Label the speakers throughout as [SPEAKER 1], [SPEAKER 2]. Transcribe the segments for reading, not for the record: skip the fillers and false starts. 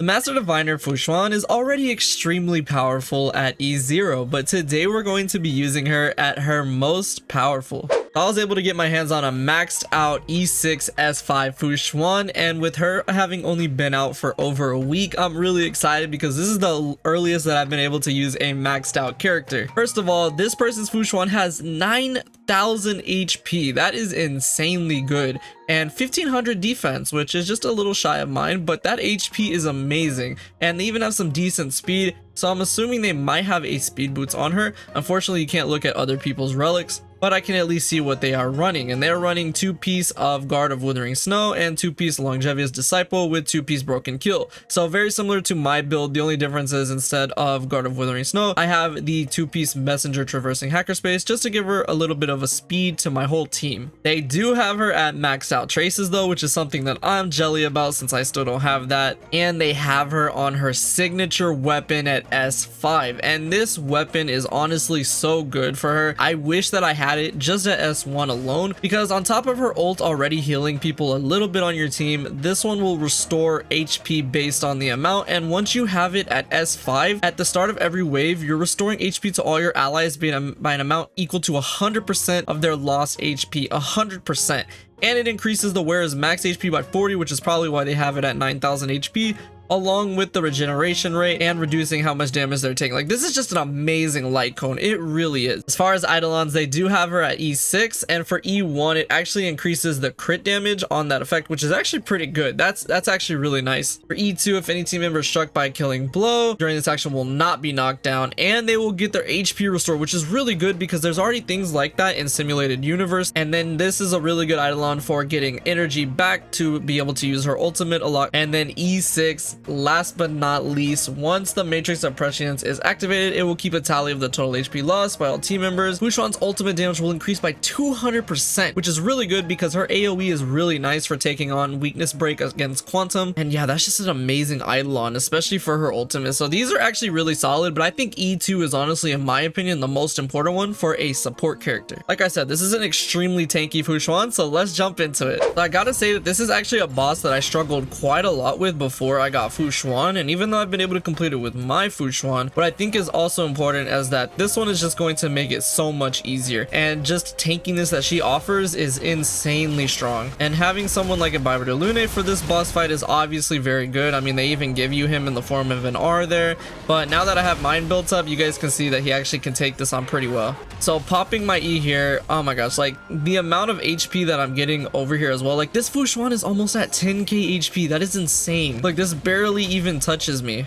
[SPEAKER 1] Master Diviner Xuan is already extremely powerful at E0, but today we're going to be using her at her most powerful. I was able to get my hands on a maxed out E6 S5 Xuan, and with her having only been out for over a week, I'm really excited because this is the earliest that I've been able to use a maxed out character. First of all, this person's Xuan has 9,000 HP. That is insanely good. And 1500 defense, which is just a little shy of mine, but that HP is amazing. And they even have some decent speed, so I'm assuming they might have a speed boots on her. Unfortunately, you can't look at other people's relics, but I can at least see what they are running, and they're running 2-piece of Guard of Withering Snow and 2-piece Longevious Disciple with 2-piece Broken Kill. So very similar to my build. The only difference is instead of Guard of Withering Snow, I have the 2-piece Messenger Traversing Hackerspace just to give her a little bit of a speed to my whole team. They do have her at maxed out traces though, which is something that I'm jelly about since I still don't have that. And they have her on her signature weapon at S5, and this weapon is honestly so good for her. I wish that I had it just at S1 alone, because on top of her ult already healing people a little bit on your team, this one will restore HP based on the amount. And once you have it at S5, at the start of every wave, you're restoring HP to all your allies by an amount equal to 100% of their lost HP. 100%. And it increases the wearer's max HP by 40, which is probably why they have it at 9,000 HP, along with the regeneration rate and reducing how much damage they're taking. Like, this is just an amazing light cone. It really is. As far as Eidolons, they do have her at E6, and for E1, it actually increases the crit damage on that effect, which is actually pretty good. That's actually really nice. For E2, if any team member is struck by a killing blow during this action will not be knocked down, and they will get their HP restored, which is really good because there's already things like that in Simulated Universe. And then this is a really good Eidolon for getting energy back to be able to use her ultimate a lot. And then E6, last but not least, once the Matrix of Prescience is activated, it will keep a tally of the total HP lost by all team members. Xuan's ultimate damage will increase by 200%, which is really good because her AoE is really nice for taking on weakness break against Quantum. And yeah, that's just an amazing Eidolon, especially for her ultimate. So these are actually really solid, but I think E2 is honestly, in my opinion, the most important one for a support character. Like I said, this is an extremely tanky Xuan, so let's jump into it. So I gotta say that this is actually a boss that I struggled quite a lot with before I got Xuan, and even though I've been able to complete it with my Xuan, what I think is also important is that this one is just going to make it so much easier, and just tankiness that she offers is insanely strong. And having someone like a Biber de Lune for this boss fight is obviously very good. I mean, they even give you him in the form of an R there, but now that I have mine built up, you guys can see that he actually can take this on pretty well. So popping my E here, oh my gosh, like the amount of HP that I'm getting over here as well, like this Xuan is almost at 10k HP. That is insane. Like, this barely even touches me.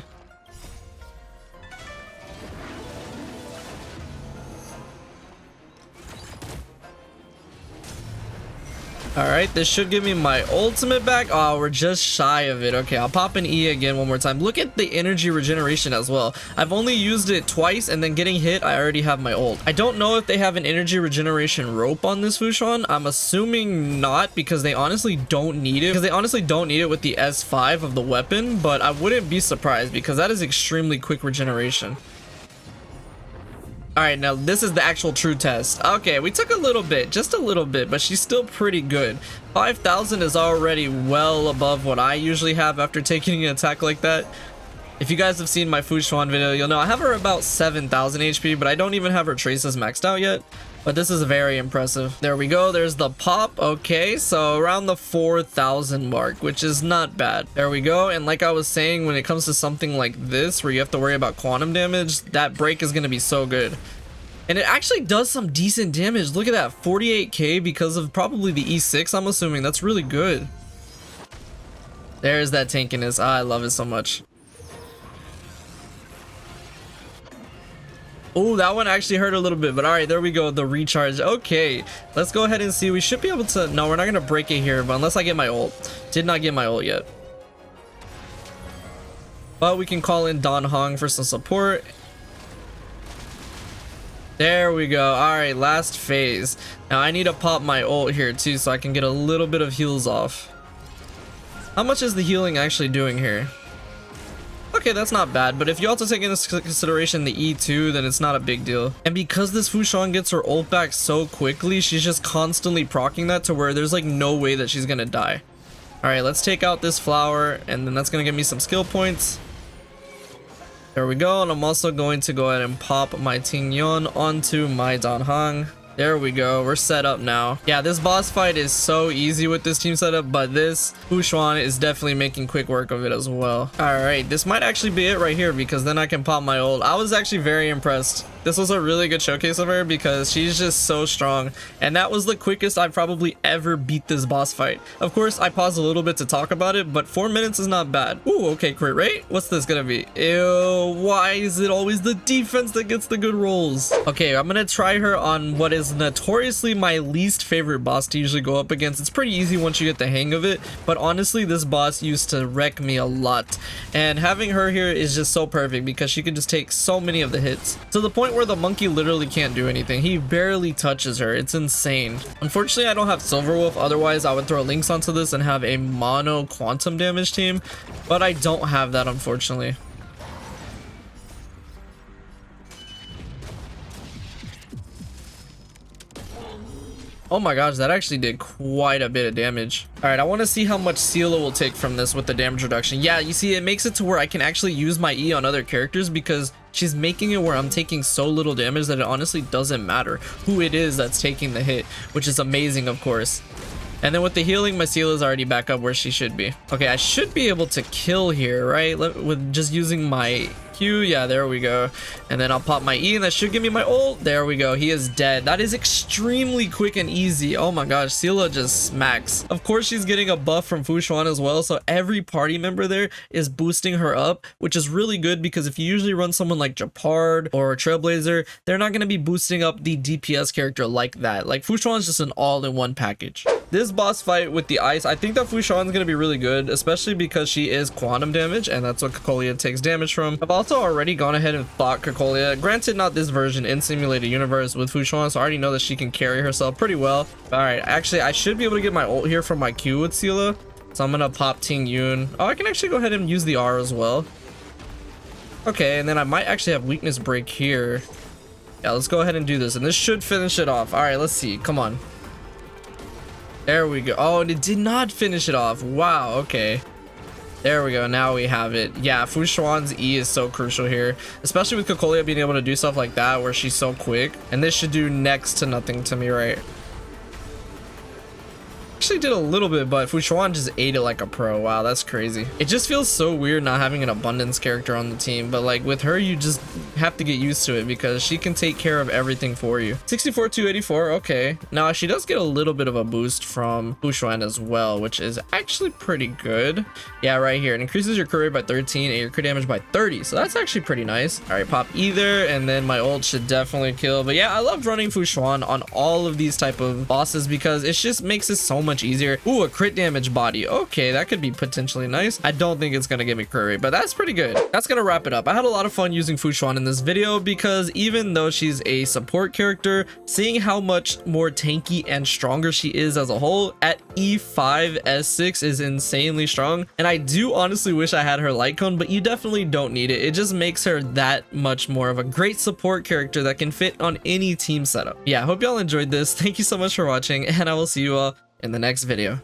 [SPEAKER 1] All right, this should give me my ultimate back. Oh, we're just shy of it. Okay, I'll pop an E again one more time. Look at the energy regeneration as well. I've only used it twice, and then getting hit, I already have my ult. I don't know if they have an energy regeneration rope on this Xuan. I'm assuming not, because they honestly don't need it. With the S5 of the weapon, but I wouldn't be surprised because that is extremely quick regeneration. All right, now this is the actual true test. Okay, we took a little bit, just a little bit, but she's still pretty good. 5,000 is already well above what I usually have after taking an attack like that. If you guys have seen my Xuan video, you'll know I have her about 7,000 HP, but I don't even have her traces maxed out yet. But this is very impressive. There we go. There's the pop. Okay, so around the 4,000 mark, which is not bad. There we go. And like I was saying, when it comes to something like this, where you have to worry about quantum damage, that break is going to be so good. And it actually does some decent damage. Look at that, 48k because of probably the E6, I'm assuming. That's really good. There's that tankiness. I love it so much. Oh, that one actually hurt a little bit, but all right, there we go, the recharge. Okay, let's go ahead and see. We should be able to, no, we're not gonna break it here, but unless I get my ult. Did not get my ult yet, but we can call in Don Hong for some support. There we go. All right, last phase. Now I need to pop my ult here too, so I can get a little bit of heals off. How much is the healing actually doing here? Okay, that's not bad, but if you also take into consideration the E2, then it's not a big deal. And because this Xuan gets her ult back so quickly, she's just constantly proccing that to where there's like no way that she's gonna die. All right, let's take out this flower, and then that's gonna give me some skill points. There we go, and I'm also going to go ahead and pop my Ting Yun onto my Dan Hang. There we go, we're set up now. Yeah, this boss fight is so easy with this team setup, but this Xuan is definitely making quick work of it as well. All right, this might actually be it right here, because then I can pop my ult. I was actually very impressed. This was a really good showcase of her because she's just so strong, and that was the quickest I've probably ever beat this boss fight. Of course, I paused a little bit to talk about it, but 4 minutes is not bad. Ooh, okay, crit rate. What's this gonna be? Ew, why is it always the defense that gets the good rolls? Okay, I'm gonna try her on what is notoriously my least favorite boss to usually go up against. It's pretty easy once you get the hang of it, but honestly, this boss used to wreck me a lot, and having her here is just so perfect because she can just take so many of the hits to the point where the monkey literally can't do anything. He barely touches her. It's insane. Unfortunately, I don't have Silver Wolf. Otherwise, I would throw links onto this and have a mono quantum damage team, but I don't have that, unfortunately. Oh my gosh, that actually did quite a bit of damage. All right, I want to see how much Sela will take from this with the damage reduction. Yeah, you see, it makes it to where I can actually use my E on other characters because she's making it where I'm taking so little damage that it honestly doesn't matter who it is that's taking the hit, which is amazing, of course. And then with the healing, my Sela is already back up where she should be. Okay, I should be able to kill here, right? With just using my Q. Yeah, there we go. And then I'll pop my E, and that should give me my ult. There we go. He is dead. That is extremely quick and easy. Oh my gosh, Sela just smacks. Of course, she's getting a buff from Xuan as well, so every party member there is boosting her up, which is really good because if you usually run someone like Japard or Trailblazer, they're not going to be boosting up the DPS character like that. Like, Xuan is just an all-in-one package. This boss fight with the ice, I think that Xuan is going to be really good, especially because she is quantum damage, and that's what Cocolia takes damage from. I've also already gone ahead and fought Cocolia. Granted, not this version in Simulated Universe with Xuan, so I already know that she can carry herself pretty well. All right, actually, I should be able to get my ult here from my Q with Sela, so I'm going to pop Ting Yun. Oh, I can actually go ahead and use the R as well. Okay, and then I might actually have weakness break here. Yeah, let's go ahead and do this, and this should finish it off. All right, let's see. Come on. There we go. Oh, and it did not finish it off. Wow, okay. There we go. Now we have it. Yeah, Xuan's E is so crucial here, especially with Cocolia being able to do stuff like that where she's so quick. And this should do next to nothing to me, right? Actually did a little bit, but Xuan just ate it like a pro. Wow, that's crazy. It just feels so weird not having an abundance character on the team, but like with her, you just have to get used to it because she can take care of everything for you. 64 284. Okay, now she does get a little bit of a boost from Xuan as well, which is actually pretty good. Yeah, right here, it increases your crit rate by 13 and your crit damage by 30, so that's actually pretty nice. All right, pop either, and then my ult should definitely kill. But yeah, I love running Xuan on all of these type of bosses because it just makes it so much easier. Ooh, a crit damage body. Okay, that could be potentially nice. I don't think it's gonna give me crit rate, but that's pretty good. That's gonna wrap it up. I had a lot of fun using Xuan in this video because even though she's a support character, seeing how much more tanky and stronger she is as a whole at E5 S6 is insanely strong. And I do honestly wish I had her light cone, but you definitely don't need it. It just makes her that much more of a great support character that can fit on any team setup. Yeah, I hope y'all enjoyed this. Thank you so much for watching, and I will see you all in the next video.